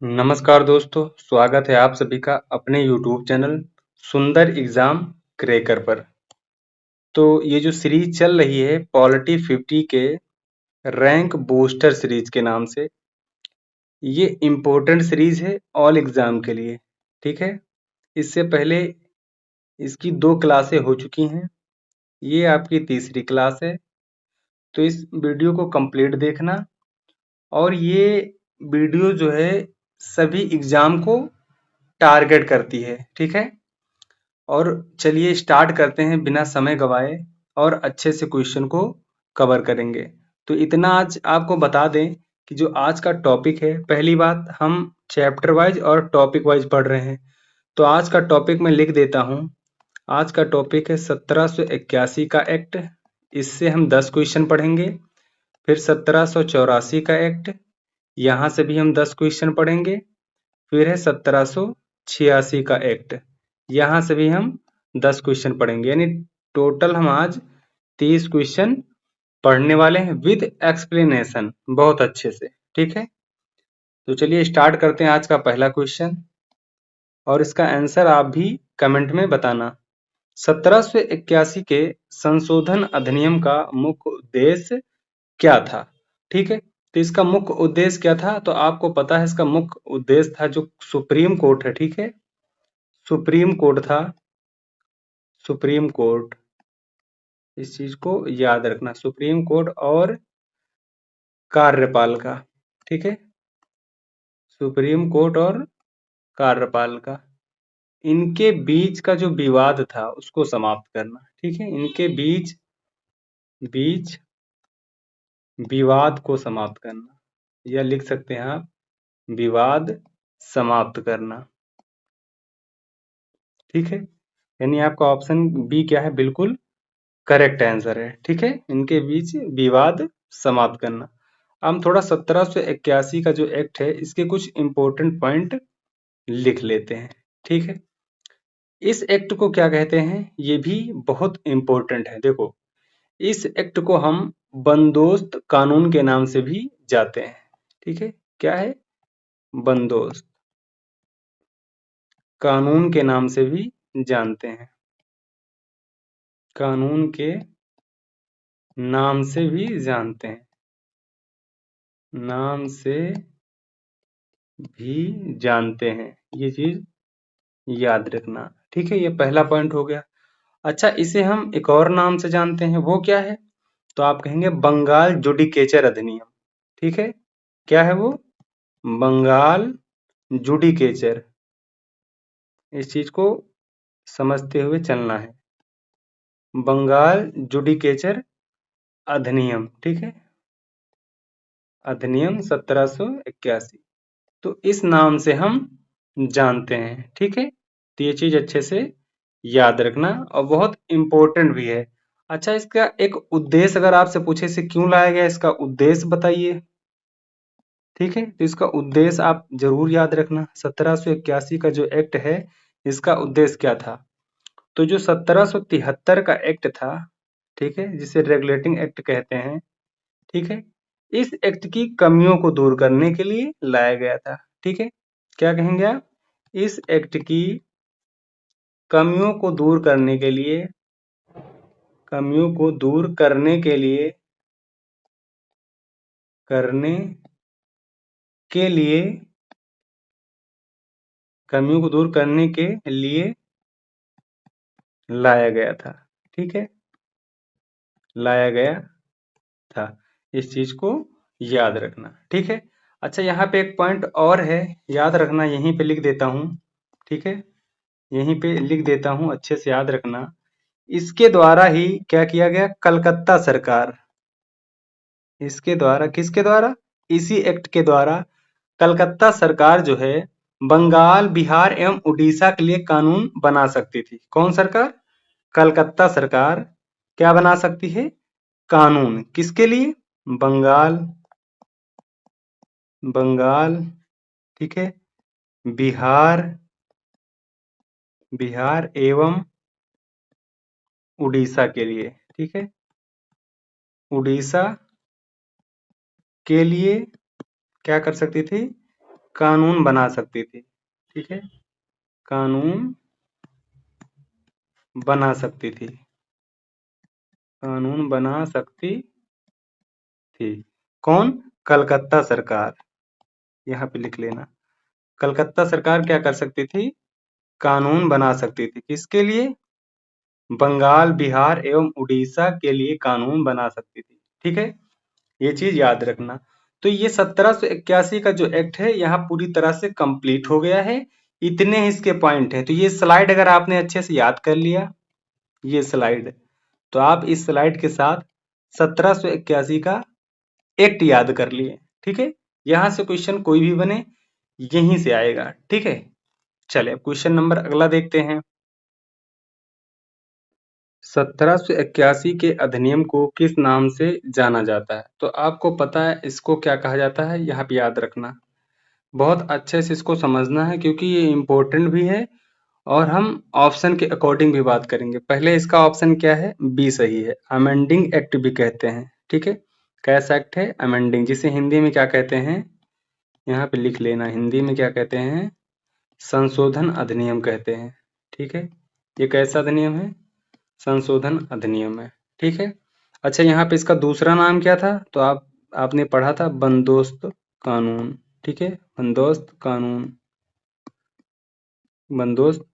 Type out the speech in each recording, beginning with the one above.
नमस्कार दोस्तों, स्वागत है आप सभी का अपने YouTube चैनल सुंदर एग्जाम क्रैकर पर। तो ये जो सीरीज चल रही है पॉलिटी 50 के रैंक बूस्टर सीरीज के नाम से, ये इम्पोर्टेंट सीरीज है ऑल एग्जाम के लिए। ठीक है, इससे पहले इसकी 2 क्लासें हो चुकी हैं, ये आपकी तीसरी क्लास है। तो इस वीडियो को कंप्लीट देखना, और ये वीडियो जो है सभी एग्जाम को टारगेट करती है। ठीक है, और चलिए स्टार्ट करते हैं बिना समय गवाए, और अच्छे से क्वेश्चन को कवर करेंगे। तो इतना आज आपको बता दें कि जो आज का टॉपिक है, पहली बात हम चैप्टर वाइज और टॉपिक वाइज पढ़ रहे हैं। तो आज का टॉपिक मैं लिख देता हूँ। आज का टॉपिक है 1781 का एक्ट, इससे हम 10 क्वेश्चन पढ़ेंगे। फिर 1784 का एक्ट, यहाँ से भी हम 10 क्वेश्चन पढ़ेंगे। फिर है 1786 का एक्ट, यहाँ से भी हम 10 क्वेश्चन पढ़ेंगे। यानी टोटल हम आज 30 क्वेश्चन पढ़ने वाले हैं विद एक्सप्लेनेशन, बहुत अच्छे से। ठीक है, तो चलिए स्टार्ट करते हैं आज का पहला क्वेश्चन, और इसका आंसर आप भी कमेंट में बताना। 1781 के संशोधन अधिनियम का मुख्य उद्देश्य क्या था? ठीक है, तो इसका मुख्य उद्देश्य क्या था? तो आपको पता है इसका मुख्य उद्देश्य था जो सुप्रीम कोर्ट है। ठीक है, सुप्रीम कोर्ट था, सुप्रीम कोर्ट, इस चीज को याद रखना, सुप्रीम कोर्ट और कार्यपालिका। ठीक है, सुप्रीम कोर्ट और कार्यपालिका, इनके बीच का जो विवाद था उसको समाप्त करना। ठीक है, इनके बीच बीच विवाद को समाप्त करना, या लिख सकते हैं आप विवाद समाप्त करना। ठीक है, यानी आपका ऑप्शन बी क्या है? बिल्कुल करेक्ट आंसर है। ठीक है, इनके बीच विवाद समाप्त करना। हम थोड़ा 1781 का जो एक्ट है इसके कुछ इंपॉर्टेंट पॉइंट लिख लेते हैं। ठीक है, इस एक्ट को क्या कहते हैं ये भी बहुत इंपॉर्टेंट है। देखो, इस एक्ट को हम बंदोबस्त कानून के नाम से भी जाते हैं। ठीक है, क्या है? बंदोबस्त कानून के नाम से भी जानते हैं, कानून के नाम से भी जानते हैं, नाम से भी जानते हैं, ये चीज याद रखना। ठीक है, ये पहला पॉइंट हो गया। अच्छा, इसे हम एक और नाम से जानते हैं, वो क्या है? तो आप कहेंगे बंगाल जुडिकेचर अधिनियम। ठीक है, क्या है वो? बंगाल जुडिकेचर, इस चीज को समझते हुए चलना है। बंगाल जुडिकेचर अधिनियम, ठीक है, अधिनियम 1781, तो इस नाम से हम जानते हैं। ठीक है, तो ये चीज अच्छे से याद रखना, और बहुत इंपॉर्टेंट भी है। अच्छा, इसका एक उद्देश्य अगर आपसे पूछे इसे क्यों लाया गया, इसका उद्देश्य बताइए। ठीक है, तो इसका उद्देश्य आप जरूर याद रखना। 1781 का जो एक्ट है इसका उद्देश्य क्या था? तो जो 1773 का एक्ट था, ठीक है, जिसे रेगुलेटिंग एक्ट कहते हैं, ठीक है, इस एक्ट की कमियों को दूर करने के लिए लाया गया था। ठीक है, क्या कहेंगे आप? इस एक्ट की कमियों को दूर करने के लिए, कमियों को दूर करने के लिए, कमियों को दूर करने के लिए लाया गया था। ठीक है, लाया गया था, इस चीज को याद रखना। ठीक है, अच्छा यहाँ पे एक पॉइंट और है, याद रखना, यहीं पे लिख देता हूँ। ठीक है, यहीं पे लिख देता हूँ, अच्छे से याद रखना। इसके द्वारा ही क्या किया गया? कलकत्ता सरकार, इसके द्वारा, किसके द्वारा? इसी एक्ट के द्वारा कलकत्ता सरकार जो है बंगाल, बिहार एवं उड़ीसा के लिए कानून बना सकती थी। कौन सरकार? कलकत्ता सरकार क्या बना सकती है? कानून, किसके लिए? बंगाल, बंगाल, ठीक है, बिहार, बिहार एवं उड़ीसा के लिए। ठीक है, उड़ीसा के लिए क्या कर सकती थी? कानून बना सकती थी। ठीक है, कानून बना सकती थी, कानून बना सकती थी। कौन? कलकत्ता सरकार। यहाँ पे लिख लेना, कलकत्ता सरकार क्या कर सकती थी? कानून बना सकती थी। किसके लिए? बंगाल, बिहार एवं उड़ीसा के लिए कानून बना सकती थी। ठीक है, ये चीज याद रखना। तो ये 1781 का जो एक्ट है यहाँ पूरी तरह से कंप्लीट हो गया है। इतने ही इसके पॉइंट हैं। तो ये स्लाइड अगर आपने अच्छे से याद कर लिया, ये स्लाइड, तो आप इस स्लाइड के साथ 1781 का एक्ट याद कर लिए। ठीक है, यहां से क्वेश्चन कोई भी बने यहीं से आएगा। ठीक है, चलिए क्वेश्चन नंबर अगला देखते हैं। 1781 के अधिनियम को किस नाम से जाना जाता है? तो आपको पता है इसको क्या कहा जाता है, यहाँ पे याद रखना, बहुत अच्छे से इसको समझना है क्योंकि ये इम्पोर्टेंट भी है और हम ऑप्शन के अकॉर्डिंग भी बात करेंगे। पहले इसका ऑप्शन क्या है? बी सही है, अमेंडिंग एक्ट भी कहते हैं। ठीक है, कैसा एक्ट है? अमेंडिंग, जिसे हिंदी में क्या कहते हैं? यहाँ पे लिख लेना, हिंदी में क्या कहते हैं? संशोधन अधिनियम कहते हैं। ठीक है, ये कैसा अधिनियम है? संशोधन अधिनियम है। ठीक है, अच्छा यहाँ पे इसका दूसरा नाम क्या था? तो आपने पढ़ा था बंदोबस्त कानून। ठीक है, बंदोबस्त कानून, बंदोबस्त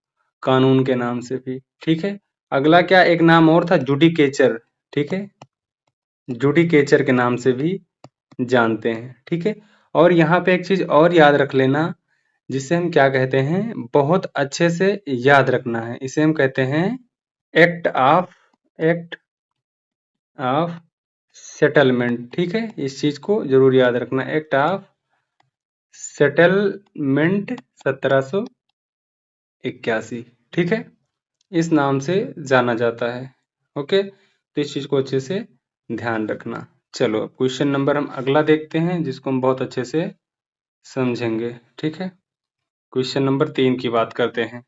कानून के नाम से भी। ठीक है, अगला क्या एक नाम और था? जुडिकेचर। ठीक है, जुडिकेचर के नाम से भी जानते हैं। ठीक है, और यहाँ पे एक चीज और याद रख लेना, जिसे हम क्या कहते हैं, बहुत अच्छे से याद रखना है, इसे हम कहते हैं एक्ट ऑफ सेटलमेंट। ठीक है, इस चीज को जरूर याद रखना, एक्ट ऑफ सेटलमेंट 1781। ठीक है, इस नाम से जाना जाता है। ओके, तो इस चीज को अच्छे से ध्यान रखना। चलो अब क्वेश्चन नंबर हम अगला देखते हैं, जिसको हम बहुत अच्छे से समझेंगे। ठीक है, क्वेश्चन नंबर 3 की बात करते हैं।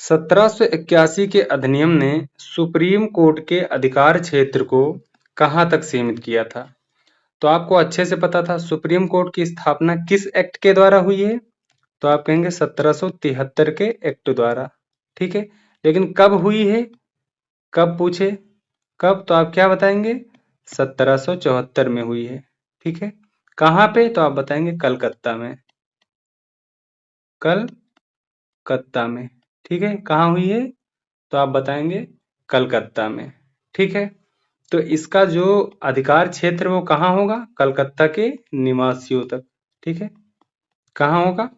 1781 के अधिनियम ने सुप्रीम कोर्ट के अधिकार क्षेत्र को कहां तक सीमित किया था? तो आपको अच्छे से पता था सुप्रीम कोर्ट की स्थापना किस एक्ट के द्वारा हुई है? तो आप कहेंगे 1773 के एक्ट द्वारा। ठीक है, लेकिन कब हुई है? कब पूछे? कब? तो आप क्या बताएंगे? 1774 में हुई है। ठीक है, कहां पे? तो आप बताएंगे कलकत्ता में, कलकत्ता में। ठीक है, कहाँ हुई है? तो आप बताएंगे कलकत्ता में। ठीक है, तो इसका जो अधिकार क्षेत्र वो कहाँ होगा? कलकत्ता के निवासियों तक। ठीक है, कहाँ होगा?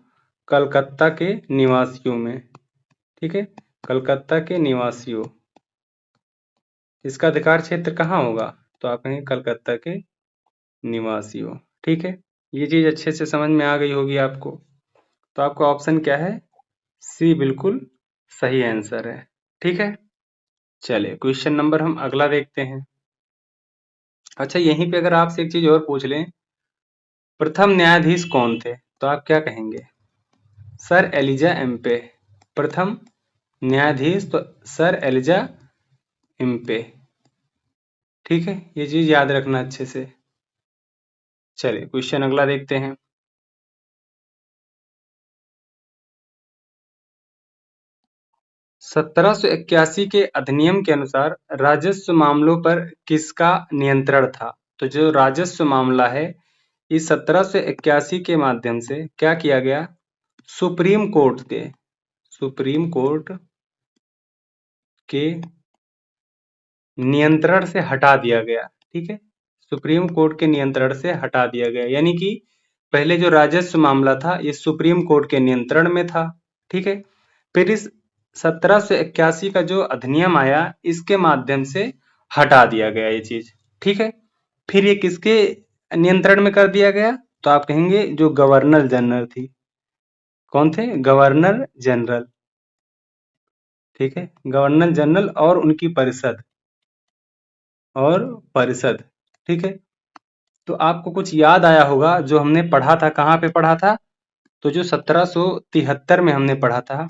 कलकत्ता के निवासियों में। ठीक है, कलकत्ता के निवासियों, इसका अधिकार क्षेत्र कहाँ होगा? तो आप कहेंगे कलकत्ता के निवासियों। ठीक है, ये चीज अच्छे से समझ में आ गई होगी आपको। तो आपका ऑप्शन क्या है? सी बिल्कुल सही आंसर है। ठीक है, चलिए क्वेश्चन नंबर हम अगला देखते हैं। अच्छा, यहीं पे अगर आपसे एक चीज और पूछ लें, प्रथम न्यायाधीश कौन थे? तो आप क्या कहेंगे? Sir Elijah Impey. प्रथम न्यायाधीश तो सर एलिजा एम्पे। ठीक है, ये चीज याद रखना अच्छे से। चलिए क्वेश्चन अगला देखते हैं। 1781 के अधिनियम के अनुसार राजस्व मामलों पर किसका नियंत्रण था? तो जो राजस्व मामला है, इस 1781 के माध्यम से क्या किया गया? सुप्रीम कोर्ट के नियंत्रण से हटा दिया गया। ठीक है, सुप्रीम कोर्ट के नियंत्रण से हटा दिया गया, यानी कि पहले जो राजस्व मामला था ये सुप्रीम कोर्ट के नियंत्रण में था। ठीक है, फिर इस 1781 का जो अधिनियम आया, इसके माध्यम से हटा दिया गया ये चीज। ठीक है, फिर ये किसके नियंत्रण में कर दिया गया? तो आप कहेंगे जो गवर्नर जनरल थी। कौन थे? Governor general. ठीक है, गवर्नर जनरल और उनकी परिषद। ठीक है, तो आपको कुछ याद आया होगा जो हमने पढ़ा था, कहाँ पे पढ़ा था? तो जो 1773 में हमने पढ़ा था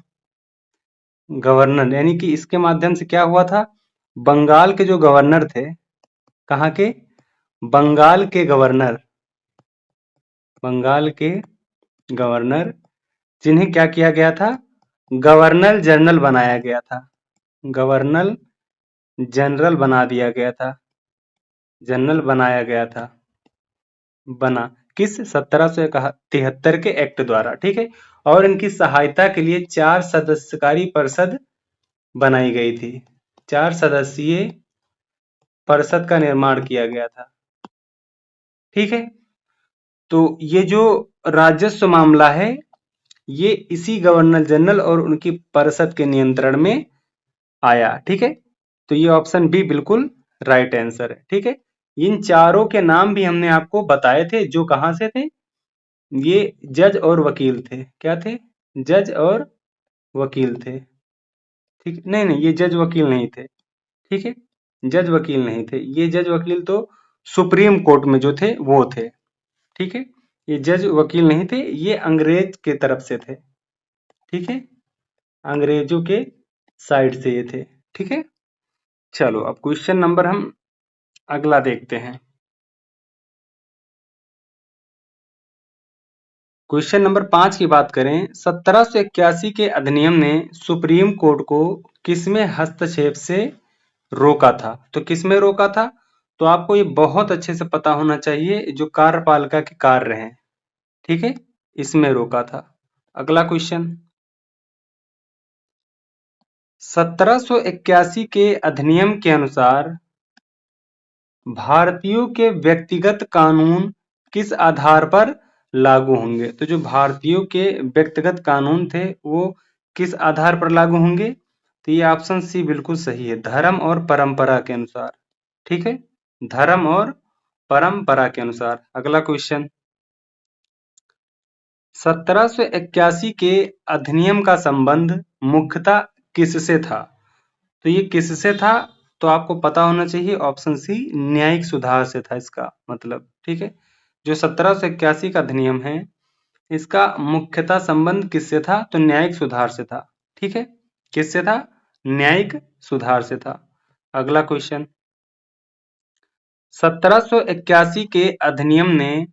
गवर्नर, यानी कि इसके माध्यम से क्या हुआ था? बंगाल के जो गवर्नर थे, कहाँ के? बंगाल के गवर्नर, बंगाल के गवर्नर, जिन्हें क्या किया गया था, गवर्नर जनरल बनाया गया था, गवर्नर जनरल बना दिया गया था, जनरल बनाया गया था, बना किस 1773 के एक्ट द्वारा, ठीक है। और इनकी सहायता के लिए 4 सदस्यकारी परिषद बनाई गई थी, 4 सदस्यीय परिषद का निर्माण किया गया था, ठीक है। तो ये जो राजस्व मामला है, ये इसी गवर्नर जनरल और उनकी परिषद के नियंत्रण में आया, ठीक है। तो ये ऑप्शन बी बिल्कुल राइट आंसर है, ठीक है। इन चारों के नाम भी हमने आपको बताए थे, जो कहां से थे, ये जज और वकील थे, क्या थे, जज और वकील थे, ठीक, नहीं नहीं ये जज वकील नहीं थे, ठीक है, जज वकील नहीं थे, ये जज वकील तो सुप्रीम कोर्ट में जो थे वो थे, ठीक है। ये जज वकील नहीं थे, ये अंग्रेज के तरफ से थे, ठीक है, अंग्रेजों के साइड से ये थे, ठीक है। चलो अब क्वेश्चन नंबर हम अगला देखते हैं। क्वेश्चन नंबर 5 की बात करें, 1781 के अधिनियम ने सुप्रीम कोर्ट को किसमें हस्तक्षेप से रोका था, तो किसमें रोका था, तो आपको ये बहुत अच्छे से पता होना चाहिए, जो कार्यपालिका के कार्य हैं, ठीक है, इसमें रोका था। अगला क्वेश्चन, 1781 के अधिनियम के अनुसार भारतीयों के व्यक्तिगत कानून किस आधार पर लागू होंगे, तो जो भारतीयों के व्यक्तिगत कानून थे वो किस आधार पर लागू होंगे, तो ये ऑप्शन सी बिल्कुल सही है, धर्म और परंपरा के अनुसार, ठीक है, धर्म और परंपरा के अनुसार। अगला क्वेश्चन, 1781 के अधिनियम का संबंध मुख्यतः किससे था, तो ये किससे था, तो आपको पता होना चाहिए, ऑप्शन सी न्यायिक सुधार से था इसका मतलब, ठीक है। जो 1781 का अधिनियम है, इसका मुख्यतः संबंध किससे था, तो न्यायिक सुधार से था, ठीक है, किससे था, न्यायिक सुधार से था। अगला क्वेश्चन, 1781 के अधिनियम ने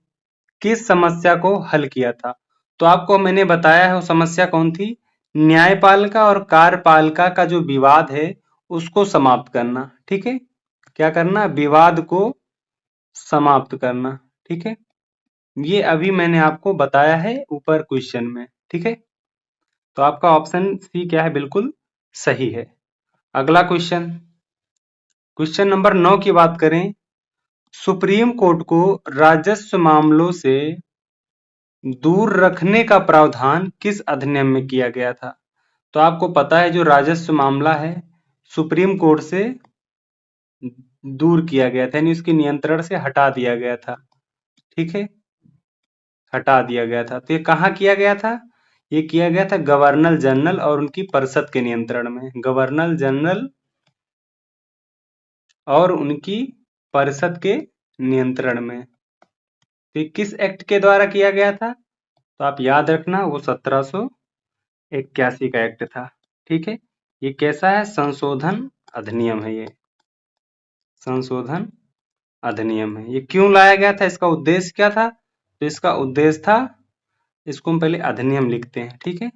किस समस्या को हल किया था, तो आपको मैंने बताया है वो समस्या कौन थी, न्यायपालिका और कार्यपालिका का जो विवाद है उसको समाप्त करना, ठीक है, क्या करना, विवाद को समाप्त करना, ठीक है। ये अभी मैंने आपको बताया है ऊपर क्वेश्चन में, ठीक है। तो आपका ऑप्शन सी क्या है, बिल्कुल सही है। अगला क्वेश्चन, क्वेश्चन नंबर 9 की बात करें, सुप्रीम कोर्ट को राजस्व मामलों से दूर रखने का प्रावधान किस अधिनियम में किया गया था, तो आपको पता है जो राजस्व मामला है सुप्रीम कोर्ट से दूर किया गया था, यानी उसके नियंत्रण से हटा दिया गया था, ठीक है, हटा दिया गया था। तो ये कहाँ किया गया था, ये किया गया था गवर्नर जनरल और उनकी परिषद के नियंत्रण में, गवर्नर जनरल और उनकी परिषद के नियंत्रण में। तो ये किस एक्ट के द्वारा किया गया था, तो आप याद रखना वो 1781 का एक्ट था, ठीक है। ये कैसा है, संशोधन अधिनियम है, ये संशोधन अधिनियम है। ये क्यों लाया गया था, इसका उद्देश्य क्या था, तो इसका उद्देश्य था, इसको हम पहले अधिनियम लिखते हैं, ठीक है,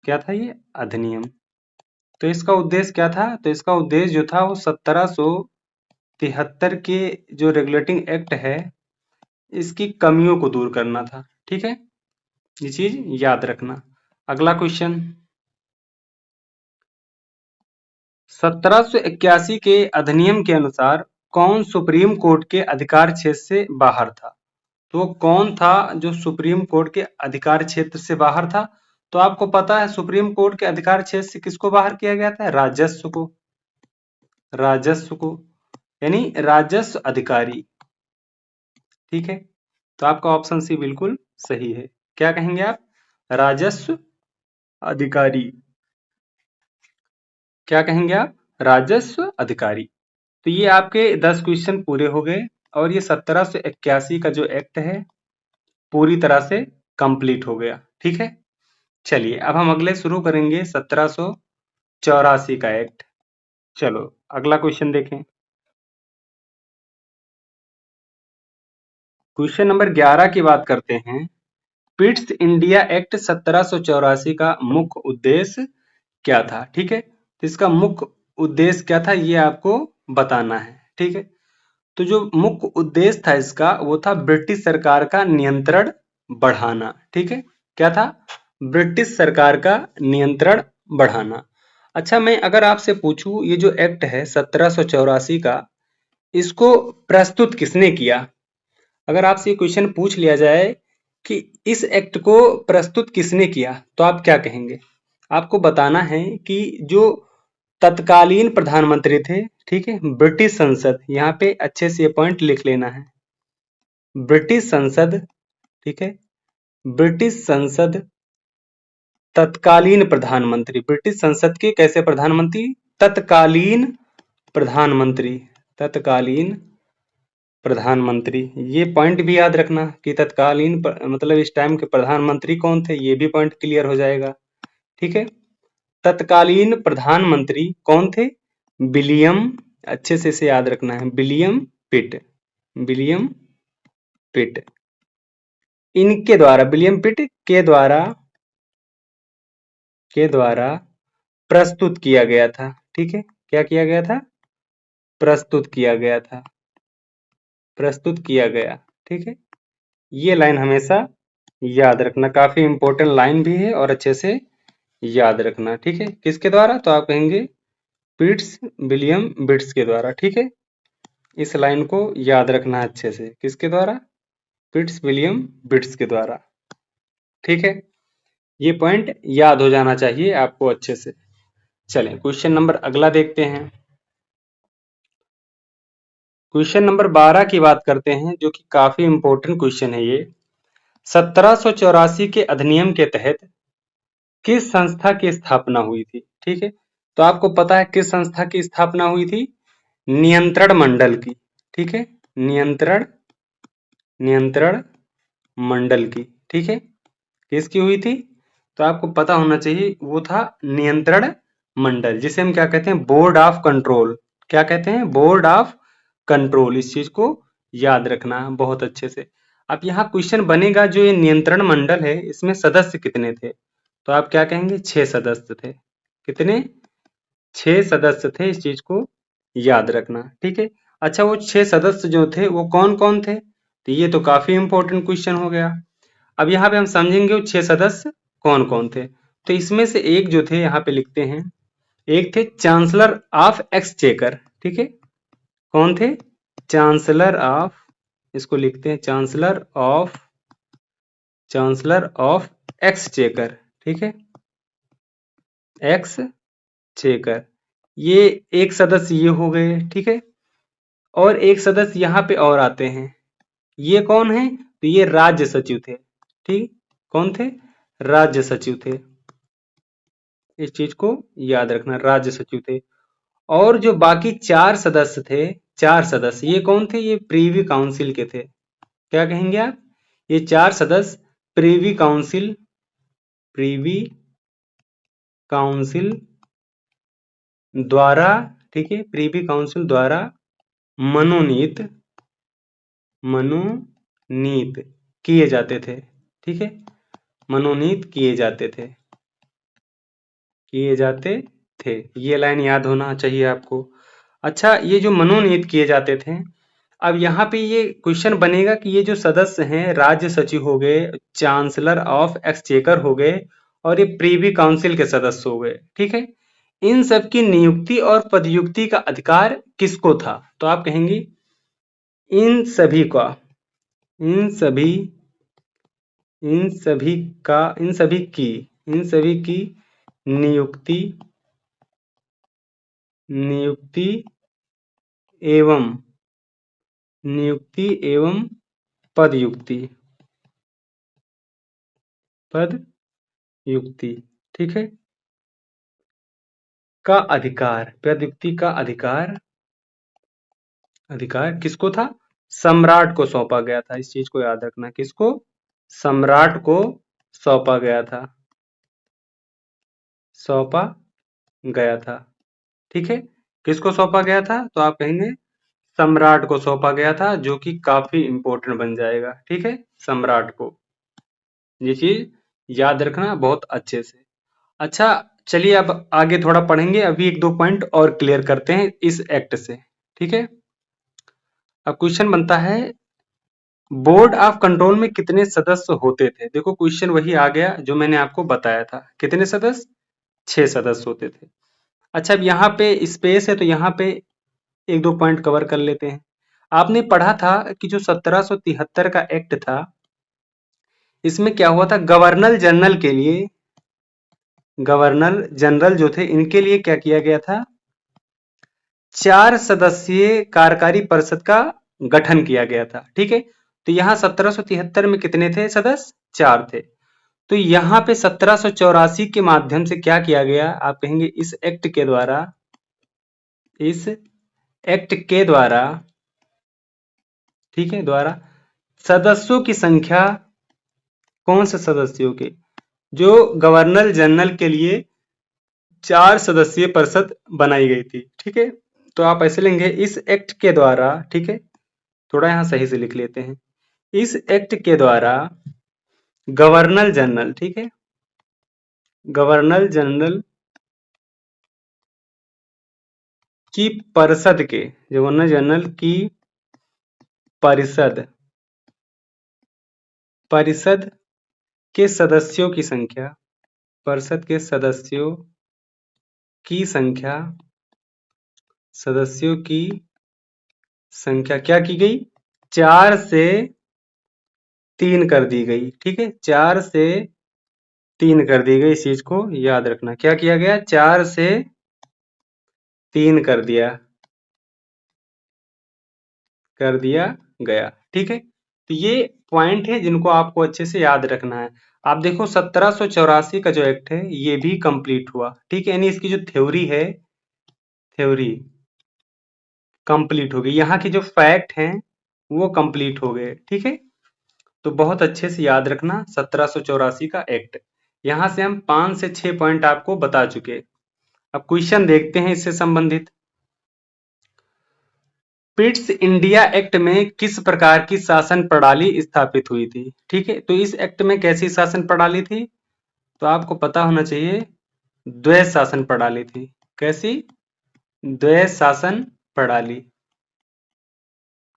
क्या था ये अधिनियम, तो इसका उद्देश्य क्या था, तो इसका उद्देश्य जो था वो 1773 के जो रेगुलेटिंग एक्ट है इसकी कमियों को दूर करना था, ठीक है, ये चीज याद रखना। अगला क्वेश्चन, 1781 के अधिनियम के अनुसार कौन सुप्रीम कोर्ट के अधिकार क्षेत्र से बाहर था, तो कौन था जो सुप्रीम कोर्ट के अधिकार क्षेत्र से बाहर था, तो आपको पता है सुप्रीम कोर्ट के अधिकार क्षेत्र से किसको बाहर किया गया था, राजस्व को, राजस्व को, यानी राजस्व अधिकारी, ठीक है। तो आपका ऑप्शन सी बिल्कुल सही है, क्या कहेंगे आप, राजस्व अधिकारी, क्या कहेंगे आप, राजस्व अधिकारी। तो ये आपके 10 क्वेश्चन पूरे हो गए और ये 1781 का जो एक्ट है पूरी तरह से कंप्लीट हो गया, ठीक है। चलिए अब हम अगले शुरू करेंगे 1784 का एक्ट। चलो अगला क्वेश्चन देखें, क्वेश्चन नंबर 11 की बात करते हैं। पिट्स इंडिया एक्ट 1784 का मुख्य उद्देश्य क्या था? ठीक है, तो इसका मुख्य उद्देश्य क्या था ये आपको बताना है। ठीक है, तो जो मुख्य उद्देश्य था इसका वो था ब्रिटिश सरकार का नियंत्रण बढ़ाना। ठीक है, क्या था? ब्रिटिश सरकार का नियंत्रण बढ़ाना। अच्छा, मैं अगर आपसे पूछूं ये जो एक्ट है 1784 का, इसको प्रस्तुत किसने किया? अगर आपसे ये क्वेश्चन पूछ लिया जाए कि इस एक्ट को प्रस्तुत किसने किया, तो आप क्या कहेंगे? आपको बताना है कि जो तत्कालीन प्रधानमंत्री थे, ठीक है, ब्रिटिश संसद, यहाँ पे अच्छे से ये पॉइंट लिख लेना है। ब्रिटिश संसद, ठीक है, ब्रिटिश संसद तत्कालीन प्रधानमंत्री, ब्रिटिश संसद के कैसे प्रधानमंत्री? तत्कालीन प्रधानमंत्री, तत्कालीन प्रधानमंत्री। ये पॉइंट भी याद रखना कि तत्कालीन मतलब इस टाइम के प्रधानमंत्री कौन थे, ये भी पॉइंट क्लियर हो जाएगा। ठीक है, तत्कालीन प्रधानमंत्री कौन थे? विलियम, अच्छे से इसे याद रखना है, विलियम पिट, विलियम पिट। इनके द्वारा, विलियम पिट के द्वारा प्रस्तुत किया गया था। ठीक है, क्या किया गया था? प्रस्तुत किया गया था, प्रस्तुत किया गया। ठीक है, ये लाइन हमेशा याद रखना, काफी इंपॉर्टेंट लाइन भी है और अच्छे से याद रखना। ठीक है, किसके द्वारा? तो आप कहेंगे पिट्स विलियम बिट्स के द्वारा। ठीक है, इस लाइन को याद रखना अच्छे से, किसके द्वारा? पिट्स विलियम बिट्स के द्वारा। ठीक है, ये पॉइंट याद हो जाना चाहिए आपको अच्छे से। चलें क्वेश्चन नंबर अगला देखते हैं। क्वेश्चन नंबर 12 की बात करते हैं, जो कि काफी इंपॉर्टेंट क्वेश्चन है ये। 1784 के अधिनियम के तहत किस संस्था की स्थापना हुई थी? ठीक है, तो आपको पता है किस संस्था की स्थापना हुई थी? नियंत्रण मंडल की। ठीक है, नियंत्रण नियंत्रण मंडल की। ठीक है, किसकी हुई थी? तो आपको पता होना चाहिए वो था नियंत्रण मंडल, जिसे हम क्या कहते हैं? Board of control. क्या कहते हैं? Board of control. इस चीज को याद रखना है बहुत अच्छे से। अब यहाँ क्वेश्चन बनेगा, जो ये नियंत्रण मंडल है इसमें सदस्य कितने थे? तो आप क्या कहेंगे? 6 सदस्य थे। कितने? 6 सदस्य थे, इस चीज को याद रखना। ठीक है, अच्छा, वो 6 सदस्य जो थे वो कौन कौन थे? तो ये तो काफी इंपॉर्टेंट क्वेश्चन हो गया। अब यहाँ पे हम समझेंगे वो 6 सदस्य कौन कौन थे। तो इसमें से एक जो थे यहाँ पे लिखते हैं, एक थे चांसलर ऑफ एक्सचेकर। ठीक है, कौन थे? चांसलर ऑफ, इसको लिखते हैं चांसलर ऑफ एक्सचेकर। ठीक है, एक्सचेकर, ये एक सदस्य ये हो गए। ठीक है, और एक सदस्य यहाँ पे और आते हैं, ये कौन है? तो ये राज्य सचिव थे। ठीक, कौन थे? राज्य सचिव थे। इस चीज को याद रखना, राज्य सचिव थे। और जो बाकी 4 सदस्य थे, 4 सदस्य, ये कौन थे? ये प्रीवी काउंसिल के थे। क्या कहेंगे आप? ये 4 सदस्य प्रीवी काउंसिल द्वारा, ठीक है, प्रीवी काउंसिल द्वारा मनोनीत मनोनीत किए जाते थे। ठीक है, मनोनीत किए जाते थे। ये लाइन याद होना चाहिए आपको। अच्छा, ये जो मनोनीत किए जाते थे, अब यहाँ पे ये क्वेश्चन बनेगा कि ये जो सदस्य हैं, राज्य सचिव हो गए, चांसलर ऑफ एक्सचेकर हो गए, और ये प्रीवी काउंसिल के सदस्य हो गए। ठीक है, इन सब की नियुक्ति और पदयुक्ति का अधिकार किसको था? तो आप कहेंगे इन सभी का, इन सभी इन सभी का इन सभी की नियुक्ति नियुक्ति एवं पदयुक्ति पदयुक्ति, ठीक है, का अधिकार, पदयुक्ति का अधिकार किसको था? सम्राट को सौंपा गया था। इस चीज को याद रखना, किसको? सम्राट को सौंपा गया था, सौंपा गया था। ठीक है, किसको सौंपा गया था? तो आप कहेंगे सम्राट को सौंपा गया था, जो कि काफी इंपॉर्टेंट बन जाएगा। ठीक है, सम्राट को, ये चीज याद रखना बहुत अच्छे से। अच्छा, चलिए अब आगे थोड़ा पढ़ेंगे, अभी एक दो पॉइंट और क्लियर करते हैं इस एक्ट से। ठीक है, अब क्वेश्चन बनता है, बोर्ड ऑफ कंट्रोल में कितने सदस्य होते थे? देखो क्वेश्चन वही आ गया जो मैंने आपको बताया था, कितने सदस्य? 6 सदस्य होते थे। अच्छा, अब यहाँ पे स्पेस है तो यहाँ पे एक दो पॉइंट कवर कर लेते हैं। आपने पढ़ा था कि जो 1773 का एक्ट था, इसमें क्या हुआ था, गवर्नर जनरल के लिए, गवर्नर जनरल जो थे इनके लिए क्या किया गया था, 4 सदस्यीय कार्यकारी परिषद का गठन किया गया था। ठीक है, तो यहाँ 1773 में कितने थे सदस्य? 4 थे। तो यहाँ पे 1784 के माध्यम से क्या किया गया, आप कहेंगे इस एक्ट के द्वारा, इस एक्ट के द्वारा, ठीक है, द्वारा सदस्यों की संख्या, कौन से सदस्यों के, जो गवर्नर जनरल के लिए 4 सदस्यीय परिषद बनाई गई थी। ठीक है, तो आप ऐसे लेंगे, इस एक्ट के द्वारा, ठीक है, थोड़ा यहां सही से लिख लेते हैं, इस एक्ट के द्वारा गवर्नर जनरल, ठीक है, गवर्नर जनरल की परिषद के, गवर्नर जनरल की परिषद, परिषद के सदस्यों की संख्या, परिषद के सदस्यों की संख्या, सदस्यों की संख्या क्या की गई, 4 से 3 कर दी गई। ठीक है, 4 से 3 कर दी गई, इस चीज को याद रखना, क्या किया गया, 4 से 3 कर दिया गया। ठीक है, तो ये पॉइंट है जिनको आपको अच्छे से याद रखना है। आप देखो 1784 का जो एक्ट है ये भी कंप्लीट हुआ। ठीक है, यानी इसकी जो थ्योरी है, थ्योरी कंप्लीट हो गई, यहाँ के जो फैक्ट हैं वो कंप्लीट हो गए। ठीक है, तो बहुत अच्छे से याद रखना 1784 का एक्ट। यहां से हम 5 से 6 पॉइंट आपको बता चुके। अब क्वेश्चन देखते हैं इससे संबंधित। पिट्स इंडिया एक्ट में किस प्रकार की शासन प्रणाली स्थापित हुई थी? ठीक है, तो इस एक्ट में कैसी शासन प्रणाली थी? तो आपको पता होना चाहिए, द्वैध शासन प्रणाली थी। कैसी? द्वैध शासन प्रणाली।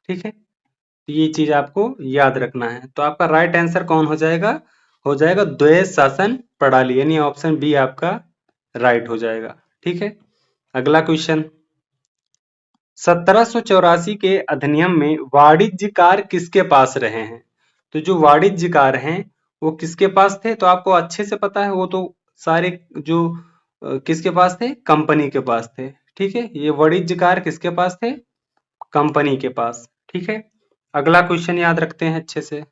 ठीक है, तो ये चीज आपको याद रखना है। तो आपका राइट आंसर कौन हो जाएगा? हो जाएगा द्वैध शासन प्रणाली, यानी ऑप्शन बी आपका राइट हो जाएगा। ठीक है, अगला क्वेश्चन, 1784 के अधिनियम में वाणिज्यकार किसके पास रहे हैं? तो जो वाणिज्यकार हैं वो किसके पास थे? तो आपको अच्छे से पता है, वो तो सारे जो किसके पास थे? कंपनी के पास थे। ठीक है, ये वाणिज्यकार किसके पास थे? कंपनी के पास। ठीक है, अगला क्वेश्चन याद रखते हैं अच्छे से,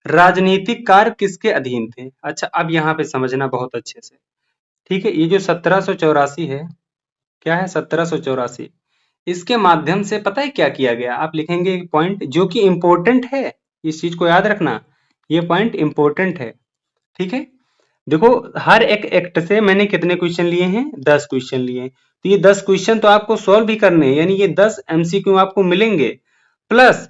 राजनीतिक कार्य किसके अधीन थे? अच्छा, अब यहाँ पे समझना बहुत अच्छे से। ठीक है, ये जो 1784 है, क्या है 1784, इसके माध्यम से पता है क्या किया गया? आप लिखेंगे एक पॉइंट जो कि इंपॉर्टेंट है, इस चीज को याद रखना, ये पॉइंट इंपॉर्टेंट है। ठीक है, देखो हर एक एक्ट से मैंने कितने क्वेश्चन लिए हैं? 10 क्वेश्चन लिए हैं। तो ये 10 क्वेश्चन तो आपको सॉल्व भी करने हैं, यानी ये 10 एमसीक्यू आपको मिलेंगे। प्लस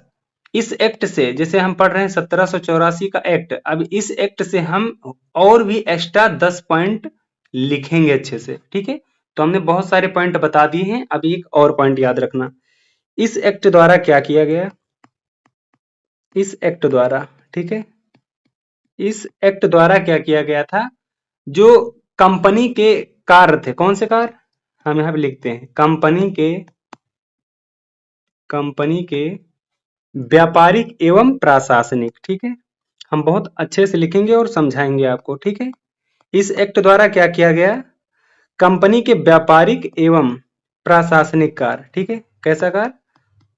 इस एक्ट से, जैसे हम पढ़ रहे हैं 1784 का एक्ट, अब इस एक्ट से हम और भी एक्स्ट्रा 10 पॉइंट लिखेंगे अच्छे से। ठीक है, तो हमने बहुत सारे पॉइंट बता दिए हैं, अब एक और पॉइंट याद रखना, इस एक्ट द्वारा क्या किया गया, इस एक्ट द्वारा, ठीक है, इस एक्ट द्वारा क्या किया गया था, जो कंपनी के कार्य थे, कौन से कार्य, हम यहां पे लिखते हैं, कंपनी के व्यापारिक एवं प्रशासनिक। ठीक है, हम बहुत अच्छे से लिखेंगे और समझाएंगे आपको। ठीक है, इस एक्ट द्वारा क्या किया गया, कंपनी के व्यापारिक एवं प्रशासनिक कार्य। ठीक है, कैसा कार्य?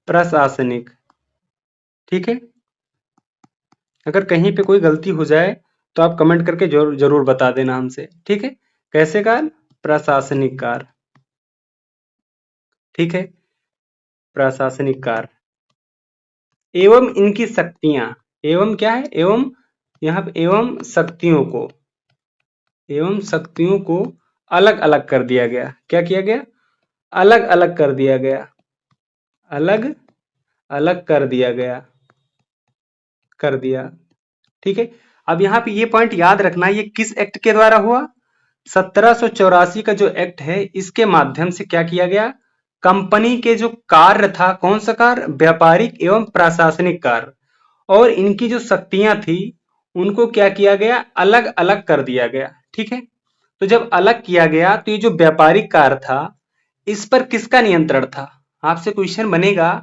प्रशासनिक। ठीक है, अगर कहीं पे कोई गलती हो जाए तो आप कमेंट करके जरूर जरूर बता देना हमसे। ठीक है, कैसे कार्य? प्रशासनिक कार्य। ठीक है, प्रशासनिक कार्य एवं इनकी शक्तियां, एवं क्या है, एवं यहाँ पे एवं शक्तियों को, एवं शक्तियों को अलग अलग कर दिया गया। क्या किया गया? अलग अलग कर दिया गया, अलग अलग कर दिया गया, कर दिया। ठीक है, अब यहाँ पे ये पॉइंट याद रखना, ये किस एक्ट के द्वारा हुआ? 1784 का जो एक्ट है, इसके माध्यम से क्या किया गया? कंपनी के जो कार्य था, कौन सा कार्य? व्यापारिक एवं प्रशासनिक कार्य, और इनकी जो शक्तियां थी उनको क्या किया गया? अलग अलग कर दिया गया। ठीक है, तो जब अलग किया गया तो ये जो व्यापारिक कार्य था, इस पर किसका नियंत्रण था? आपसे क्वेश्चन बनेगा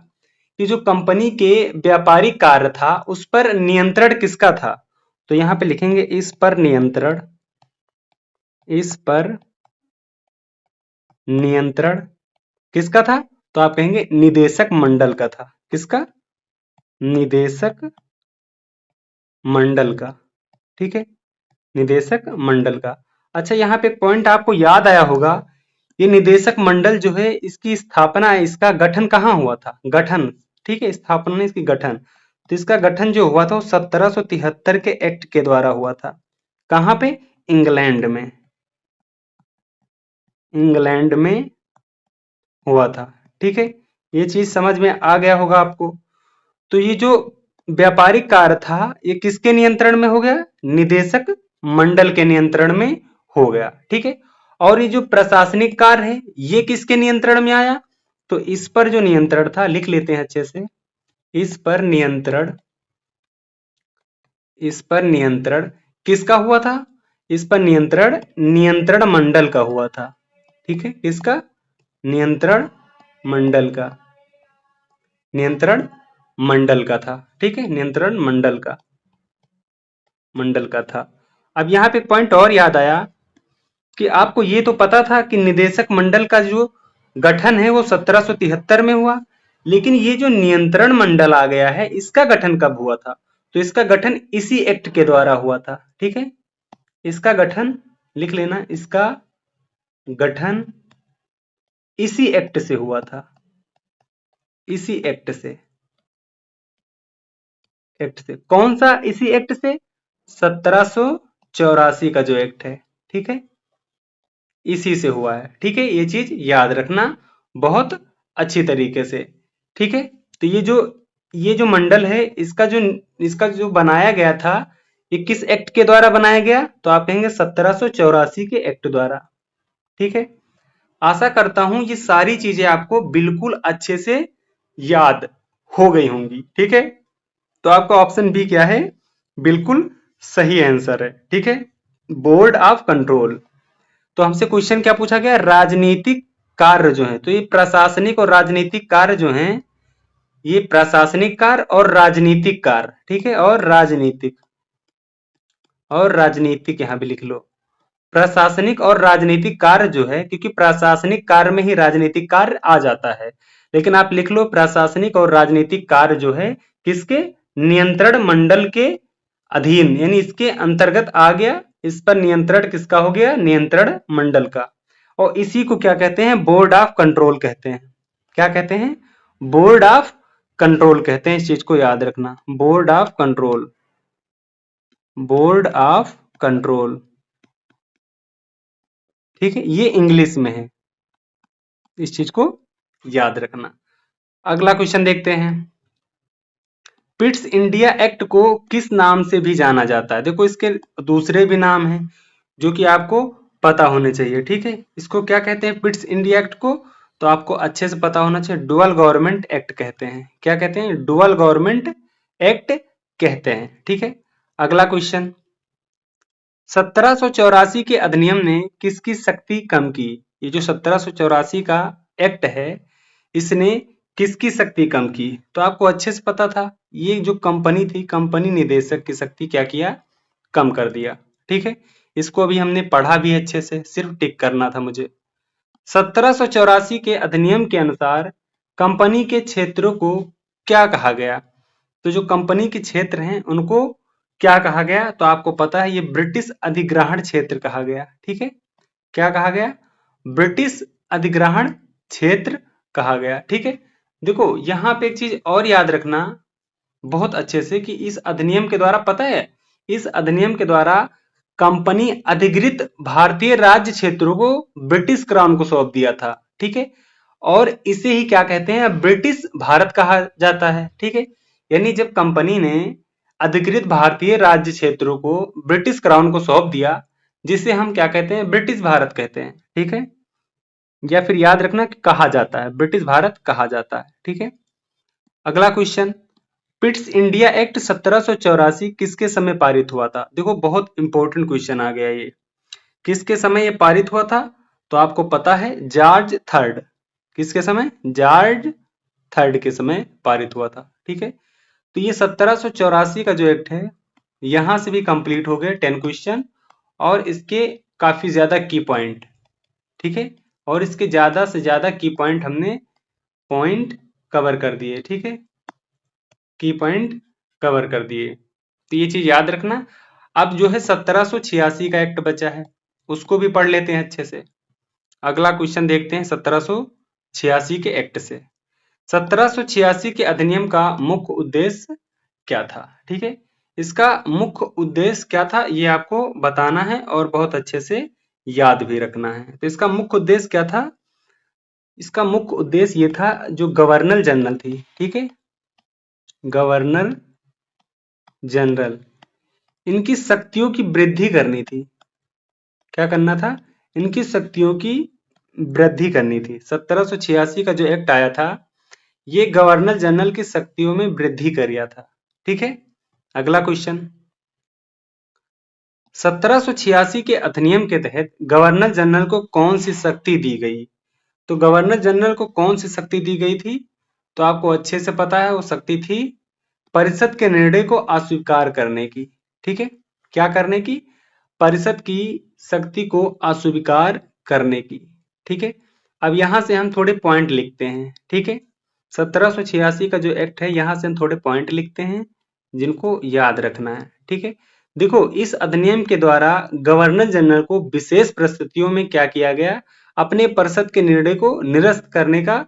कि जो कंपनी के व्यापारिक कार्य था उस पर नियंत्रण किसका था? तो यहां पे लिखेंगे इस पर नियंत्रण, इस पर नियंत्रण किसका था? तो आप कहेंगे निदेशक मंडल का था। किसका? निदेशक मंडल का। ठीक है, निदेशक मंडल का। अच्छा, यहाँ पे एक पॉइंट आपको याद आया होगा, ये निदेशक मंडल जो है, इसकी स्थापना, इसका गठन कहाँ हुआ था? गठन, ठीक है, स्थापना नहीं, इसकी गठन। तो इसका गठन जो हुआ था वो 1773 के एक्ट के द्वारा हुआ था। कहाँ पे? इंग्लैंड में, इंग्लैंड में हुआ था। ठीक है, ये चीज समझ में आ गया होगा आपको। तो ये जो व्यापारिक कार्य था, ये किसके नियंत्रण में हो गया? निदेशक मंडल के नियंत्रण में हो गया। ठीक है, और ये जो प्रशासनिक कार्य है, ये किसके नियंत्रण में आया? तो इस पर जो नियंत्रण था, लिख लेते हैं अच्छे से, इस पर नियंत्रण, इस पर नियंत्रण किसका हुआ था? इस पर नियंत्रण नियंत्रण मंडल का हुआ था। ठीक है, किसका? नियंत्रण मंडल का, नियंत्रण मंडल का था। ठीक है, नियंत्रण मंडल का, मंडल का था। अब यहाँ पे एक पॉइंट और याद आया कि आपको ये तो पता था कि निदेशक मंडल का जो गठन है वो 1773 में हुआ, लेकिन ये जो नियंत्रण मंडल आ गया है, इसका गठन कब हुआ था? तो इसका गठन इसी एक्ट के द्वारा हुआ था। ठीक है, इसका गठन लिख लेना, इसका गठन इसी एक्ट से हुआ था, इसी एक्ट से, एक्ट से। कौन सा इसी एक्ट से? 1784 का जो एक्ट है, ठीक है, इसी से हुआ है। ठीक है, ये चीज याद रखना बहुत अच्छी तरीके से। ठीक है, तो ये जो मंडल है, इसका जो बनाया गया था, ये किस एक्ट के द्वारा बनाया गया? तो आप कहेंगे 1784 के एक्ट द्वारा। ठीक है, आशा करता हूं ये सारी चीजें आपको बिल्कुल अच्छे से याद हो गई होंगी। ठीक है, तो आपका ऑप्शन बी क्या है? बिल्कुल सही आंसर है। ठीक है, बोर्ड ऑफ कंट्रोल। तो हमसे क्वेश्चन क्या पूछा गया? राजनीतिक कार्य जो है, तो ये प्रशासनिक और राजनीतिक कार्य जो हैं, ये प्रशासनिक कार्य और राजनीतिक कार्य, ठीक है, और राजनीतिक यहां भी लिख लो। प्रशासनिक और राजनीतिक कार्य जो है, क्योंकि प्रशासनिक कार्य में ही राजनीतिक कार्य आ जाता है, लेकिन आप लिख लो प्रशासनिक और राजनीतिक कार्य जो है किसके? नियंत्रण मंडल के अधीन, यानी इसके अंतर्गत आ गया। इस पर नियंत्रण किसका हो गया? नियंत्रण मंडल का। और इसी को क्या कहते हैं? बोर्ड ऑफ कंट्रोल कहते हैं। क्या कहते हैं? बोर्ड ऑफ कंट्रोल कहते हैं। इस चीज को याद रखना, board of control, board of control. ठीक है, ये इंग्लिश में है, इस चीज को याद रखना। अगला क्वेश्चन देखते हैं। पिट्स इंडिया एक्ट को किस नाम से भी जाना जाता है? देखो, इसके दूसरे भी नाम हैं जो कि आपको पता होने चाहिए। ठीक है, इसको क्या कहते हैं? पिट्स इंडिया एक्ट को तो आपको अच्छे से पता होना चाहिए, डुअल गवर्नमेंट एक्ट कहते हैं। क्या कहते हैं? डुअल गवर्नमेंट एक्ट कहते हैं। ठीक है, अगला क्वेश्चन, 1784 के अधिनियम ने किसकी शक्ति कम की? ये जो 1784 का एक्ट है, इसने किसकी शक्ति कम की? तो आपको अच्छे से पता था, ये जो कंपनी थी, कंपनी निदेशक की शक्ति क्या किया? कम कर दिया। ठीक है, इसको अभी हमने पढ़ा भी अच्छे से, सिर्फ टिक करना था मुझे। 1784 के अधिनियम के अनुसार कंपनी के क्षेत्रों को क्या कहा गया? तो जो कंपनी के क्षेत्र हैं उनको क्या कहा गया? तो आपको पता है, ये ब्रिटिश अधिग्रहण क्षेत्र कहा गया। ठीक है, क्या कहा गया? ब्रिटिश अधिग्रहण क्षेत्र कहा गया। ठीक है, देखो यहां पे एक चीज और याद रखना बहुत अच्छे से, कि इस अधिनियम के द्वारा, पता है, इस अधिनियम के द्वारा कंपनी अधिकृत भारतीय राज्य क्षेत्रों को ब्रिटिश क्राउन को सौंप दिया था। ठीक है, और इसे ही क्या कहते हैं, ब्रिटिश भारत कहा जाता है। ठीक है, यानी जब कंपनी ने अधिकृत भारतीय राज्य क्षेत्रों को ब्रिटिश क्राउन को सौंप दिया, जिसे हम क्या कहते हैं, ब्रिटिश भारत कहते हैं। ठीक है, या फिर याद रखना कि कहा जाता है, ब्रिटिश भारत कहा जाता है। ठीक है, अगला क्वेश्चन, पिट्स इंडिया एक्ट 1784 किसके समय पारित हुआ था? देखो बहुत इंपॉर्टेंट क्वेश्चन आ गया ये। किसके समय ये पारित हुआ था? तो आपको पता है जॉर्ज थर्ड। किसके समय? जॉर्ज थर्ड के समय पारित हुआ था। ठीक है, तो ये 1784 का जो एक्ट है, यहां से भी कंप्लीट हो गए 10 क्वेश्चन और इसके काफी ज्यादा की पॉइंट। ठीक है, और इसके ज्यादा से ज्यादा की पॉइंट हमने पॉइंट कवर कर दिए। ठीक है, की पॉइंट कवर कर दिए, तो ये चीज याद रखना। अब जो है 1786 का एक्ट बचा है, उसको भी पढ़ लेते हैं अच्छे से। अगला क्वेश्चन देखते हैं 1786 के एक्ट से। 1786 के अधिनियम का मुख्य उद्देश्य क्या था? ठीक है, इसका मुख्य उद्देश्य क्या था ये आपको बताना है और बहुत अच्छे से याद भी रखना है। तो इसका मुख्य उद्देश्य क्या था? इसका मुख्य उद्देश्य ये था, जो गवर्नर जनरल थी, ठीक है, गवर्नर जनरल, इनकी शक्तियों की वृद्धि करनी थी। क्या करना था? इनकी शक्तियों की वृद्धि करनी थी। 1786 का जो एक्ट आया था, ये गवर्नर जनरल की शक्तियों में वृद्धि कर दिया था। ठीक है, अगला क्वेश्चन, 1786 के अधिनियम के तहत गवर्नर जनरल को कौन सी शक्ति दी गई? तो गवर्नर जनरल को कौन सी शक्ति दी गई थी? तो आपको अच्छे से पता है, वो शक्ति थी परिषद के निर्णय को अस्वीकार करने की। ठीक है, क्या करने की? परिषद की शक्ति को अस्वीकार करने की। ठीक है, अब यहां से हम थोड़े पॉइंट लिखते हैं। ठीक है, 1786 का जो एक्ट है, यहां से हम थोड़े पॉइंट लिखते हैं जिनको याद रखना है। ठीक है, देखो इस अधिनियम के द्वारा गवर्नर जनरल को विशेष परिस्थितियों में क्या किया गया? अपने परिषद के निर्णय को निरस्त करने का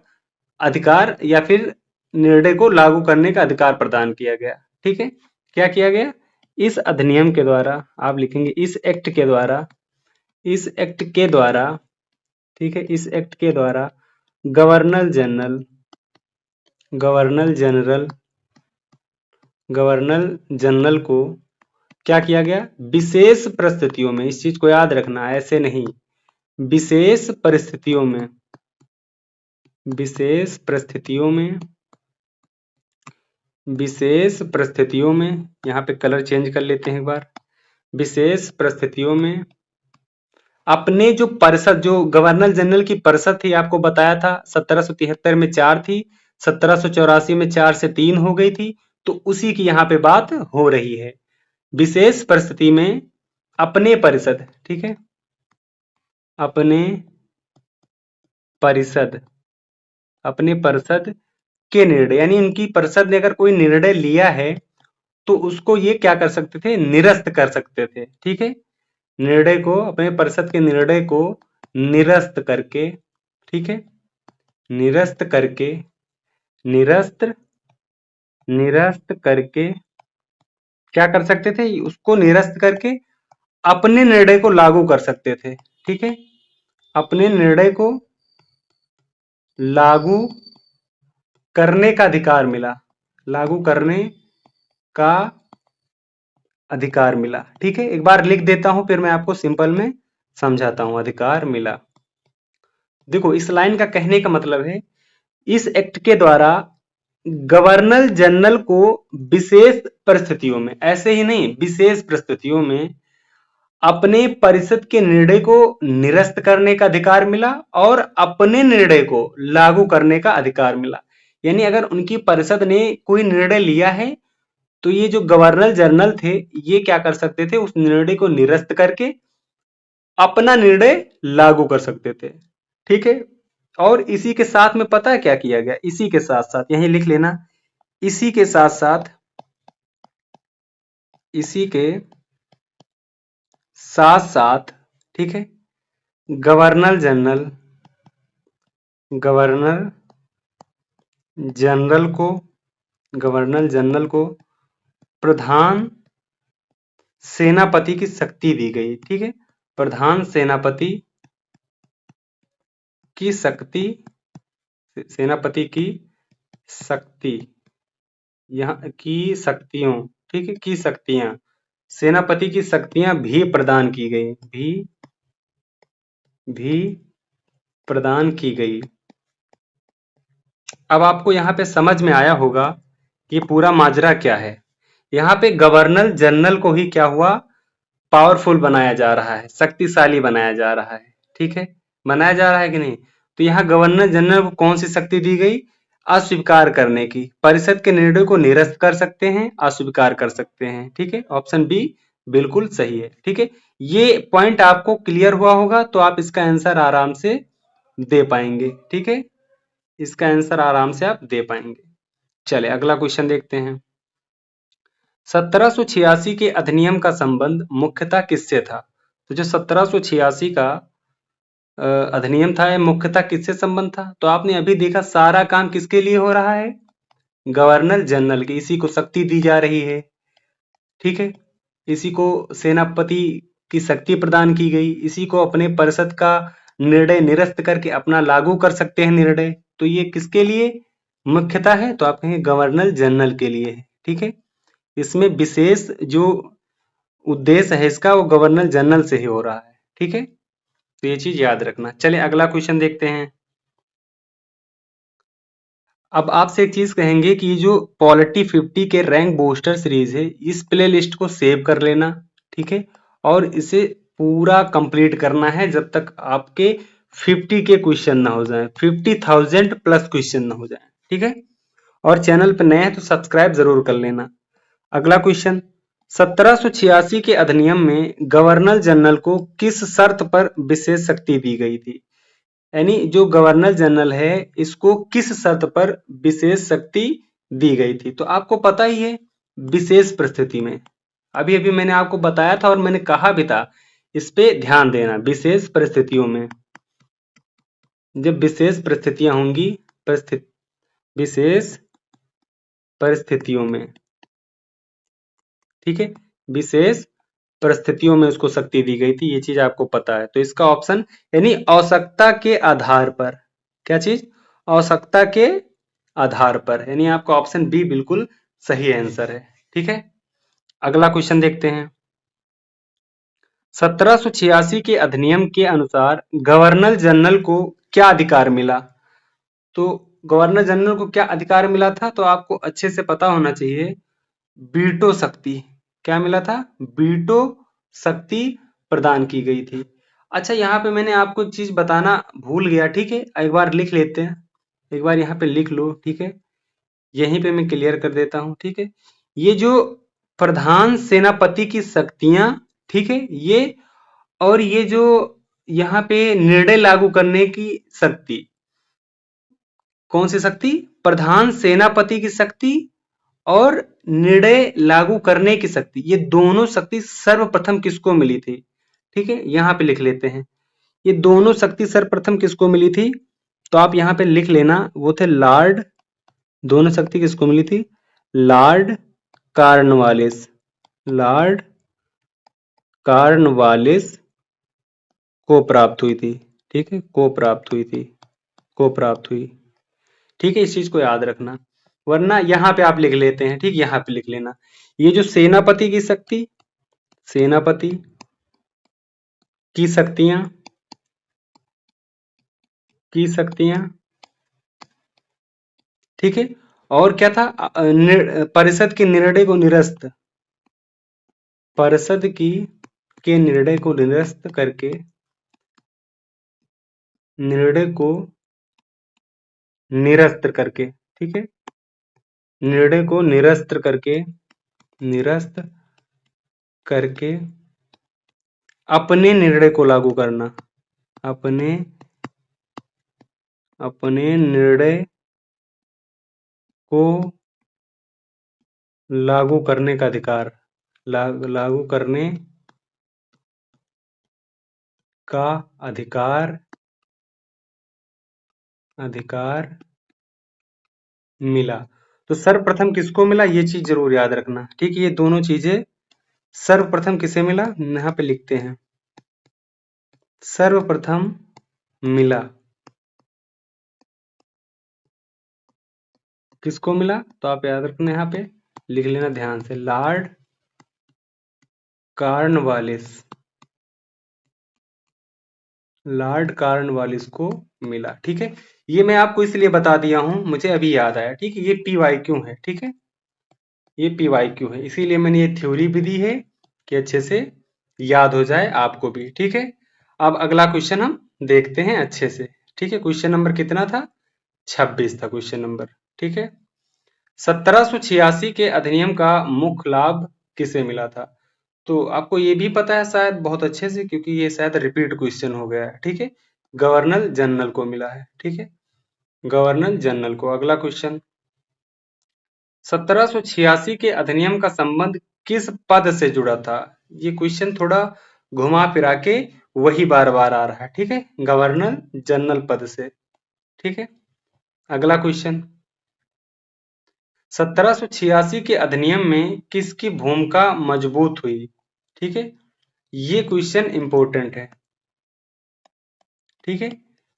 अधिकार या फिर निर्णय को लागू करने का अधिकार प्रदान किया गया। ठीक है, क्या किया गया? इस अधिनियम के द्वारा, आप लिखेंगे इस एक्ट के द्वारा, इस एक्ट के द्वारा, ठीक है, इस एक्ट के द्वारा governor general, governor general, governor general को क्या किया गया? विशेष परिस्थितियों में, इस चीज को याद रखना, ऐसे नहीं, विशेष परिस्थितियों में, विशेष परिस्थितियों में, विशेष परिस्थितियों में, यहाँ पे कलर चेंज कर लेते हैं एक बार, विशेष परिस्थितियों में अपने जो परिषद, जो गवर्नर जनरल की परिषद थी, आपको बताया था 1773 में 4 थी, 1784 में 4 से 3 हो गई थी, तो उसी की यहाँ पे बात हो रही है। विशेष परिस्थिति में अपने परिषद, ठीक है, अपने परिषद, अपने परिषद के निर्णय, यानी इनकी परिषद ने अगर कोई निर्णय लिया है तो उसको ये क्या कर सकते थे? निरस्त कर सकते थे। ठीक है, निर्णय को, अपने परिषद के निर्णय को निरस्त करके, ठीक है, निरस्त करके, निरस्त, निरस्त करके क्या कर सकते थे? उसको निरस्त करके अपने निर्णय को लागू कर सकते थे। ठीक है, अपने निर्णय को लागू करने का अधिकार मिला, लागू करने का अधिकार मिला। ठीक है, एक बार लिख देता हूं, फिर मैं आपको सिंपल में समझाता हूं। अधिकार मिला, देखो इस लाइन का कहने का मतलब है, इस एक्ट के द्वारा गवर्नर जनरल को विशेष परिस्थितियों में, ऐसे ही नहीं, विशेष परिस्थितियों में अपने परिषद के निर्णय को निरस्त करने का अधिकार मिला और अपने निर्णय को लागू करने का अधिकार मिला। यानी अगर उनकी परिषद ने कोई निर्णय लिया है, तो ये जो गवर्नर जनरल थे, ये क्या कर सकते थे? उस निर्णय को निरस्त करके अपना निर्णय लागू कर सकते थे। ठीक है, और इसी के साथ में पता है क्या किया गया? इसी के साथ साथ, यहीं लिख लेना, इसी के साथ साथ, इसी के साथ साथ, ठीक है, गवर्नर जनरल, गवर्नर जनरल को, गवर्नर जनरल को प्रधान सेनापति की शक्ति दी गई। ठीक है, प्रधान सेनापति की शक्ति सेनापति की शक्ति, यहाँ की शक्तियों, ठीक है, की शक्तियां, सेनापति की शक्तियां भी प्रदान की गई, भी प्रदान की गई। अब आपको यहाँ पे समझ में आया होगा कि पूरा माजरा क्या है। यहाँ पे गवर्नर जनरल को ही क्या हुआ, पावरफुल बनाया जा रहा है, शक्तिशाली बनाया जा रहा है, ठीक है, बनाया जा रहा है कि नहीं। तो यहाँ गवर्नर जनरल को कौन सी शक्ति दी गई, अस्वीकार करने की, परिषद के निर्णय को निरस्त कर सकते हैं, अस्वीकार कर सकते हैं, ठीक है, ऑप्शन बी बिल्कुल सही है, ठीक है। ये पॉइंट आपको क्लियर हुआ होगा तो आप इसका आंसर आराम से दे पाएंगे, ठीक है, इसका आंसर आराम से आप दे पाएंगे। चले अगला क्वेश्चन देखते हैं। 1786 के अधिनियम का संबंध मुख्यतः किससे था। तो जो 1786 का अधिनियम था, यह मुख्यतः किससे संबंध था। तो आपने अभी देखा सारा काम किसके लिए हो रहा है, गवर्नर जनरल की, इसी को शक्ति दी जा रही है, ठीक है, इसी को सेनापति की शक्ति प्रदान की गई, इसी को अपने परिषद का निर्णय निरस्त करके अपना लागू कर सकते हैं निर्णय। तो ये किसके लिए मुख्यतः है, तो आप कहेंगे गवर्नर जनरल के लिए है, ठीक है। इसमें विशेष जो उद्देश्य है इसका वो गवर्नर जनरल से ही हो रहा है, ठीक है, तो ये चीज याद रखना। चले अगला क्वेश्चन देखते हैं। अब आपसे एक चीज कहेंगे कि जो पॉलिटी 50 के रैंक बूस्टर सीरीज है, इस प्ले लिस्ट को सेव कर लेना, ठीक है, और इसे पूरा कंप्लीट करना है जब तक आपके 50 के क्वेश्चन ना हो जाए, 50,000 प्लस क्वेश्चन ना हो जाए, ठीक है। और चैनल पर नए हैं तो सब्सक्राइब जरूर कर लेना। अगला क्वेश्चन, 1786 के अधिनियम में गवर्नर जनरल को किस शर्त पर विशेष शक्ति दी गई थी। यानी जो गवर्नर जनरल है इसको किस शर्त पर विशेष शक्ति दी गई थी। तो आपको पता ही है, विशेष परिस्थिति में, अभी अभी मैंने आपको बताया था और मैंने कहा भी था इस पे ध्यान देना। विशेष परिस्थितियों में, जब विशेष परिस्थितियां होंगी, विशेष परिस्थितियों में, ठीक है, विशेष परिस्थितियों में उसको शक्ति दी गई थी, ये चीज आपको पता है। तो इसका ऑप्शन यानी आवश्यकता के आधार पर, क्या चीज, आवश्यकता के आधार पर, यानी आपका ऑप्शन बी बिल्कुल सही आंसर है, ठीक है। अगला क्वेश्चन देखते हैं। 1786 के अधिनियम के अनुसार गवर्नर जनरल को क्या अधिकार मिला। तो गवर्नर जनरल को क्या अधिकार मिला था, तो आपको अच्छे से पता होना चाहिए, वीटो शक्ति। क्या मिला था, वीटो शक्ति प्रदान की गई थी। अच्छा, यहाँ पे मैंने आपको एक चीज बताना भूल गया, ठीक है, एक बार लिख लेते हैं, एक बार यहाँ पे लिख लो, ठीक है, यहीं पे मैं क्लियर कर देता हूँ, ठीक है। ये जो प्रधान सेनापति की शक्तियां, ठीक है, ये और ये जो यहाँ पे निर्णय लागू करने की शक्ति, कौन सी शक्ति, प्रधान सेनापति की शक्ति और निर्णय लागू करने की शक्ति, ये दोनों शक्ति सर्वप्रथम किसको मिली थी, ठीक है, यहां पे लिख लेते हैं। ये दोनों शक्ति सर्वप्रथम किसको मिली थी, तो आप यहां पे लिख लेना, वो थे लॉर्ड, दोनों शक्ति किसको मिली थी, लॉर्ड कॉर्नवालिस, लॉर्ड कॉर्नवालिस को प्राप्त हुई थी, ठीक है, को प्राप्त हुई थी, को प्राप्त हुई, ठीक है, इस चीज को याद रखना, वरना यहां पे आप लिख लेते हैं, ठीक, यहां पे लिख लेना। ये जो सेनापति की शक्ति, सेनापति की शक्तियां, की शक्तियां, ठीक है, और क्या था, परिषद के निर्णय को निरस्त, परिषद की के निर्णय को निरस्त करके, निर्णय को निरस्त करके, ठीक है, निर्णय को निरस्त करके, निरस्त करके अपने निर्णय को लागू करना, अपने अपने निर्णय को लागू करने का अधिकार, लागू करने का अधिकार, अधिकार मिला। तो सर्वप्रथम किसको मिला, ये चीज जरूर याद रखना, ठीक है, ये दोनों चीजें सर्वप्रथम किसे मिला, यहां पे लिखते हैं, सर्वप्रथम मिला किसको मिला? तो आप याद रखना, यहाँ पे लिख लेना ध्यान से, लॉर्ड कॉर्नवालिस, लॉर्ड कॉर्नवालिस को मिला। ठीक है, ये मैं आपको इसलिए बता दिया हूं, मुझे अभी याद आया। ठीक है, ये PYQ है। ठीक है, ये PYQ है, इसीलिए मैंने ये थ्योरी भी दी है कि अच्छे से याद हो जाए आपको भी। ठीक है, अब अगला क्वेश्चन हम देखते हैं अच्छे से। ठीक है, क्वेश्चन नंबर कितना था? 26 था क्वेश्चन नंबर। ठीक है, 1786 के अधिनियम का मुख्य लाभ किसे मिला था? तो आपको ये भी पता है शायद बहुत अच्छे से, क्योंकि ये शायद रिपीट क्वेश्चन हो गया है। ठीक है, गवर्नर जनरल को मिला है। ठीक है, गवर्नर जनरल को। अगला क्वेश्चन, 1786 के अधिनियम का संबंध किस पद से जुड़ा था? ये क्वेश्चन थोड़ा घुमा फिरा के वही बार बार आ रहा है। ठीक है, गवर्नर जनरल पद से। ठीक है, अगला क्वेश्चन, 1786 के अधिनियम में किसकी भूमिका मजबूत हुई? ठीक है, ये क्वेश्चन इंपॉर्टेंट है। ठीक है,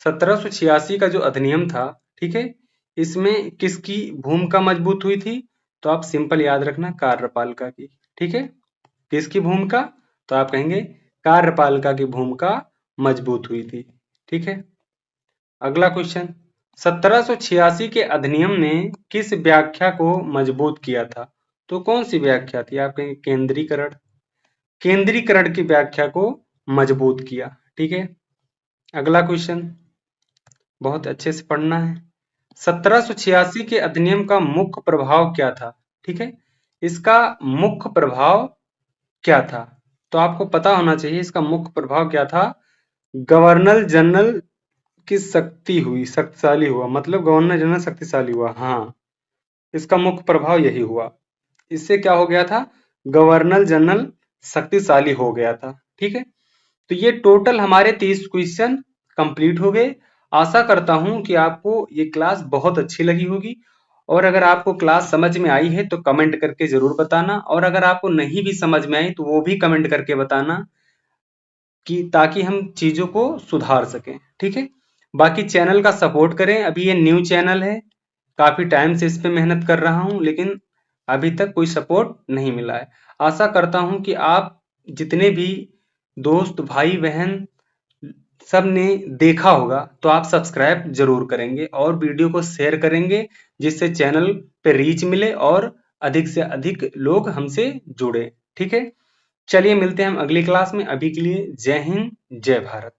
1786 का जो अधिनियम था, ठीक है, इसमें किसकी भूमिका मजबूत हुई थी? तो आप सिंपल याद रखना, कार्यपालिका की। ठीक है, किसकी भूमिका? तो आप कहेंगे कार्यपालिका की भूमिका मजबूत हुई थी। ठीक है, अगला क्वेश्चन, 1786 के अधिनियम ने किस व्याख्या को मजबूत किया था? तो कौन सी व्याख्या थी? आप कहेंगे केंद्रीकरण, केंद्रीकरण की व्याख्या को मजबूत किया। ठीक है, अगला क्वेश्चन, बहुत अच्छे से पढ़ना है। 1786 के अधिनियम का मुख्य प्रभाव क्या था? ठीक है, इसका मुख्य प्रभाव क्या था? तो आपको पता होना चाहिए इसका मुख्य प्रभाव क्या था। गवर्नर जनरल की शक्ति हुई, शक्तिशाली हुआ, मतलब गवर्नर जनरल शक्तिशाली हुआ। हाँ, इसका मुख्य प्रभाव यही हुआ। इससे क्या हो गया था? गवर्नर जनरल शक्तिशाली हो गया था। ठीक है, तो ये टोटल हमारे 30 क्वेश्चन कंप्लीट हो गए। आशा करता हूं कि आपको ये क्लास बहुत अच्छी लगी होगी, और अगर आपको क्लास समझ में आई है तो कमेंट करके जरूर बताना, और अगर आपको नहीं भी समझ में आई तो वो भी कमेंट करके बताना, कि ताकि हम चीजों को सुधार सकें। ठीक है, बाकी चैनल का सपोर्ट करें। अभी ये न्यू चैनल है, काफी टाइम से इस पे मेहनत कर रहा हूं, लेकिन अभी तक कोई सपोर्ट नहीं मिला है। आशा करता हूं कि आप जितने भी दोस्त भाई बहन सब ने देखा होगा तो आप सब्सक्राइब जरूर करेंगे और वीडियो को शेयर करेंगे, जिससे चैनल पे रीच मिले और अधिक से अधिक लोग हमसे जुड़े। ठीक है, चलिए मिलते हैं हम अगली क्लास में। अभी के लिए जय हिंद, जय भारत।